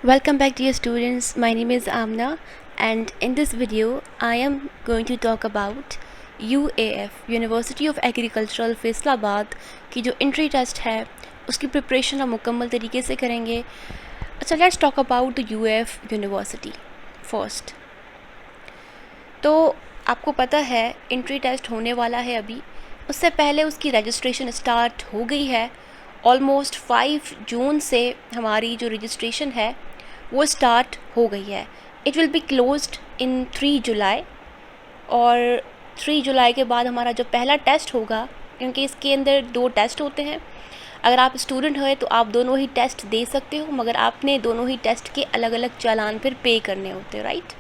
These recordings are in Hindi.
Welcome back, dear students. My name is Amna, and in this video, I am going to talk about UAF University of Agricultural Faisalabad की जो एंट्री टेस्ट है उसकी प्रिपरेशन हम मुकम्मल तरीके से करेंगे. अच्छा, let's talk about the UAF university first. तो आपको पता है एंट्री टेस्ट होने वाला है अभी. उससे पहले उसकी रजिस्ट्रेशन स्टार्ट हो गई है. ऑलमोस्ट 5 जून से हमारी जो रजिस्ट्रेशन है वो स्टार्ट हो गई है. इट विल बी क्लोज्ड इन 3 जुलाई, और 3 जुलाई के बाद हमारा जो पहला टेस्ट होगा, क्योंकि इसके अंदर 2 टेस्ट होते हैं. अगर आप स्टूडेंट हैं तो आप दोनों ही टेस्ट दे सकते हो, मगर आपने दोनों ही टेस्ट के अलग अलग चालान फिर पे करने होते हैं, राइट.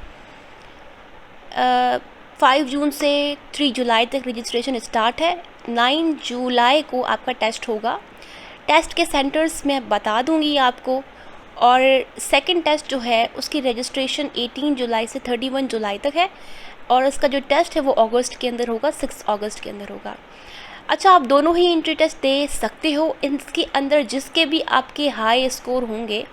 5 जून से 3 जुलाई तक रजिस्ट्रेशन स्टार्ट है. 9 जुलाई को आपका टेस्ट होगा. टेस्ट के सेंटर्स मैं बता दूंगी आपको. और सेकंड टेस्ट जो है उसकी रजिस्ट्रेशन 18 जुलाई से 31 जुलाई तक है, और उसका जो टेस्ट है वो अगस्त के अंदर होगा, 6 अगस्त के अंदर होगा. अच्छा, आप दोनों ही एंट्री टेस्ट दे सकते हो. इसके अंदर जिसके भी आपके हाई स्कोर होंगे,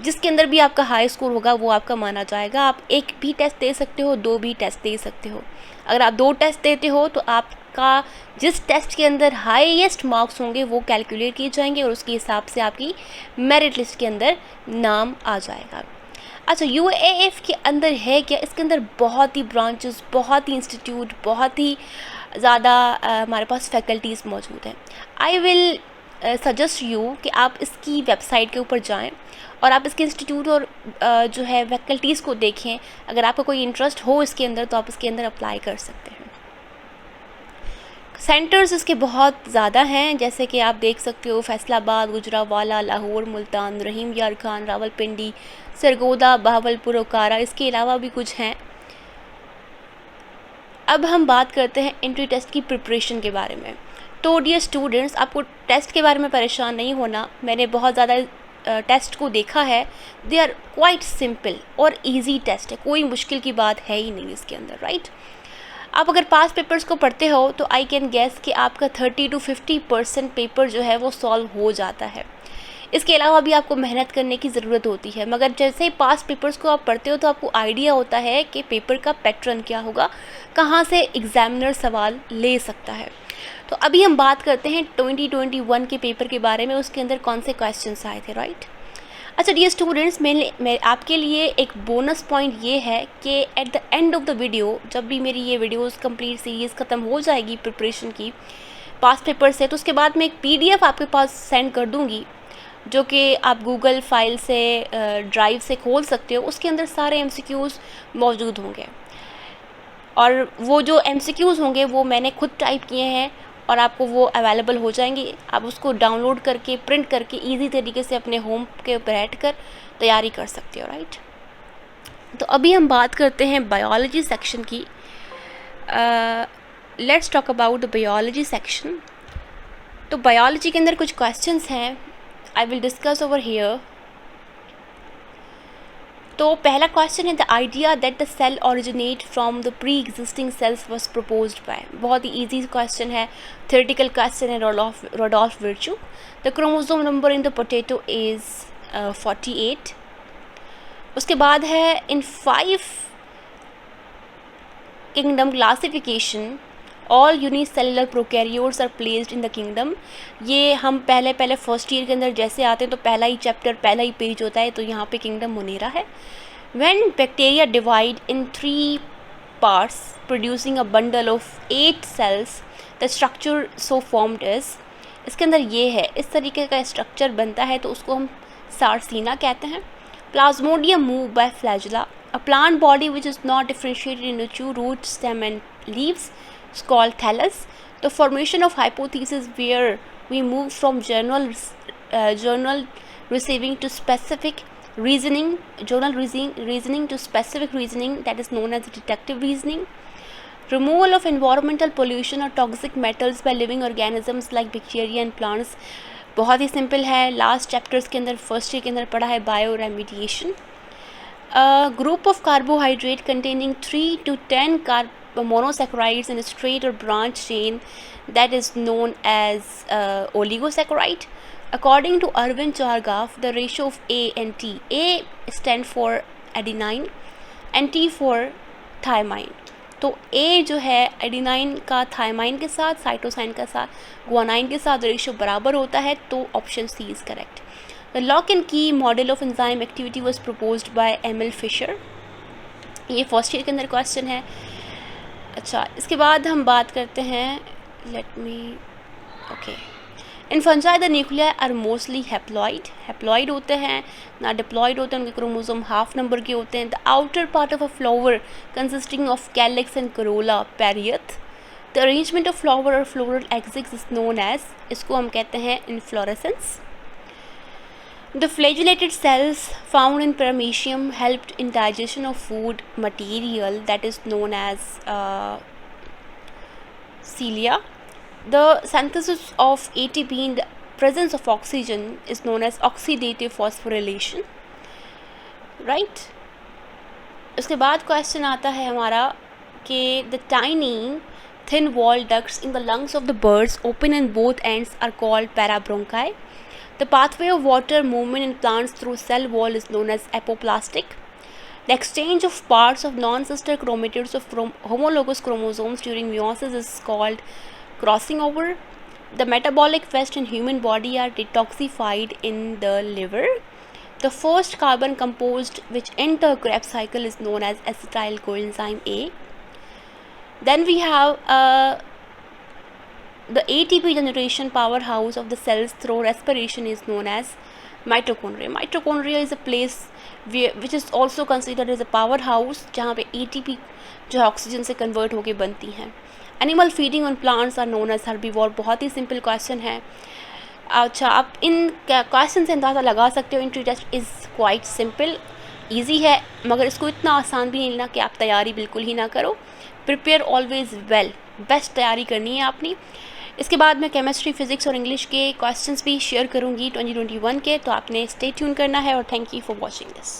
जिसके अंदर भी आपका हाई स्कोर होगा वो आपका माना जाएगा. आप एक भी टेस्ट दे सकते हो, 2 भी टेस्ट दे सकते हो. अगर आप 2 टेस्ट देते हो तो आपका जिस टेस्ट के अंदर हाईएस्ट मार्क्स होंगे वो कैलकुलेट किए जाएंगे, और उसके हिसाब से आपकी मेरिट लिस्ट के अंदर नाम आ जाएगा. अच्छा, UAF के अंदर है क्या? इसके अंदर बहुत ही ब्रांचेस, बहुत ही इंस्टीट्यूट, बहुत ही ज़्यादा हमारे पास फैकल्टीज़ मौजूद हैं. आई विल सजेस्ट यू कि आप इसकी वेबसाइट के ऊपर जाएं और आप इसके इंस्टीट्यूट और जो है फैकल्टीज़ को देखें. अगर आपका कोई इंटरेस्ट हो इसके अंदर तो आप इसके अंदर अप्लाई कर सकते हैं. सेंटर्स इसके बहुत ज़्यादा हैं, जैसे कि आप देख सकते हो फैसलाबाद, गुजरावाला, लाहौर, मुल्तान, रहीम यार खान, रावलपिंडी, सरगोदा, बहावलपुर, ओकारा. इसके अलावा भी कुछ हैं. अब हम बात करते हैं एंट्री टेस्ट की प्रिपरेशन के बारे में. तो डियर स्टूडेंट्स, आपको टेस्ट के बारे में परेशान नहीं होना. मैंने बहुत ज़्यादा टेस्ट को देखा है. दे आर क्वाइट सिंपल और इजी टेस्ट है. कोई मुश्किल की बात है ही नहीं इसके अंदर, राइट. आप अगर पास पेपर्स को पढ़ते हो तो आई कैन गेस कि आपका 30 to 50% पेपर जो है वो सॉल्व हो जाता है. इसके अलावा भी आपको मेहनत करने की ज़रूरत होती है, मगर जैसे ही पास पेपर्स को आप पढ़ते हो तो आपको आइडिया होता है कि पेपर का पैटर्न क्या होगा, कहाँ से एग्ज़ामिनर सवाल ले सकता है. तो अभी हम बात करते हैं 2021 के पेपर के बारे में. उसके अंदर कौन से क्वेश्चंस आए थे, राइट. अच्छा डियर स्टूडेंट्स, मैं आपके लिए एक बोनस पॉइंट ये है कि at the end of the video, जब भी मेरी ये वीडियोस कंप्लीट सीरीज़ ख़त्म हो जाएगी प्रिपरेशन की पास पेपर से, तो उसके बाद मैं एक PDF आपके पास सेंड कर दूँगी, जो कि आप गूगल फाइल से ड्राइव से खोल सकते हो. उसके अंदर सारे MCQs मौजूद होंगे, और वो जो MCQs होंगे वो मैंने खुद टाइप किए हैं और आपको वो अवेलेबल हो जाएंगे. आप उसको डाउनलोड करके, प्रिंट करके इजी तरीके से अपने होम के ऊपर बैठ कर तैयारी कर सकते हो, राइट. तो अभी हम बात करते हैं बायोलॉजी सेक्शन की. Let's talk about the biology section. तो बायोलॉजी के अंदर कुछ क्वेश्चंस हैं, I will discuss over here. तो पहला क्वेश्चन है, the idea that the cell originate from the pre existing cells was proposed by. बहुत ही ईजी क्वेश्चन है, थ्योरेटिकल क्वेश्चन है, Rudolf Virchow. The chromosome number in the potato is 48. उसके बाद है, in 5 kingdom classification all unicellular prokaryotes are placed in the kingdom. ये हम पहले फर्स्ट ईयर के अंदर जैसे आते हैं तो पहला ही चैप्टर, पहला ही पेज होता है, तो यहाँ पे किंगडम मोनेरा है. When bacteria divide in 3 parts producing a bundle of 8 cells, the structure so formed is. इसके अंदर ये है, इस तरीके का स्ट्रक्चर बनता है तो उसको हम सार्सिना कहते हैं. Plasmodium move by flagella. A plant body which is not differentiated into 2 root, stem and leaves is called thallus. The formation of hypothesis where we move from general receiving to specific reasoning, reasoning to specific reasoning, that is known as deductive reasoning. Removal of environmental pollution or toxic metals by living organisms like bacteria and plants. बहुत ही सिंपल है. लास्ट चैप्टर्स के अंदर फर्स्ट ईयर के अंदर पढ़ा है bio remediation. Group of carbohydrate containing 3 to 10 monosaccharides in a straight or branch chain, that is known as oligosaccharide. According to Erwin Chargaff, the ratio of A and T, A stand for adenine and T for thymine. तो A जो है एडिनाइन का थायमाइन के साथ, साइटोसाइन का साथ, गुआनाइन के साथ रेशियो बराबर होता है, तो option C is correct. The lock and key model of enzyme activity was proposed by ML Fisher. ये फर्स्ट ईयर के अंदर क्वेश्चन है. अच्छा, इसके बाद हम बात करते हैं, let me, okay. In fungi the nuclei are mostly haploid होते हैं, ना डिप्लॉइड होते हैं. उनके क्रोमोसोम हाफ नंबर के होते हैं. The outer part of a flower consisting of calyx and corolla perianth. The arrangement of flower और floral axis is known as, इसको हम कहते हैं inflorescence. The flagellated cells found in paramecium helped in digestion of food material that is known as cilia. The synthesis of ATP in the presence of oxygen is known as oxidative phosphorylation. Right? उसके बाद क्वेश्चन आता है हमारा कि the tiny thin walled ducts in the lungs of the birds open in both ends are called parabronchi. The pathway of water movement in plants through cell wall is known as apoplastic. The exchange of parts of non-sister chromatids of homologous chromosomes during meiosis is called crossing over. The metabolic waste in human body are detoxified in the liver. The first carbon compost which enter Krebs cycle is known as acetyl coenzyme A. Then we have the ATP generation powerhouse of the cells through respiration is known as mitochondria. Mitochondria is a place which is also considered as a powerhouse जहाँ पे ATP जो है ऑक्सीजन से कन्वर्ट होके बनती हैं. Animal feeding on plants are known as herbivore. बहुत ही सिंपल क्वेश्चन है. अच्छा, आप इन क्वेश्चन से अंदाज़ा लगा सकते हो entry test is quite simple, easy है, मगर इसको इतना आसान भी नहीं लेना कि आप तैयारी बिल्कुल ही ना करो. प्रिपेयर ऑलवेज वेल, बेस्ट तैयारी करनी है आपने. इसके बाद मैं केमिस्ट्री, फिजिक्स और इंग्लिश के क्वेश्चंस भी शेयर करूंगी 2021 के, तो आपने स्टे ट्यून करना है. और thank you for watching this.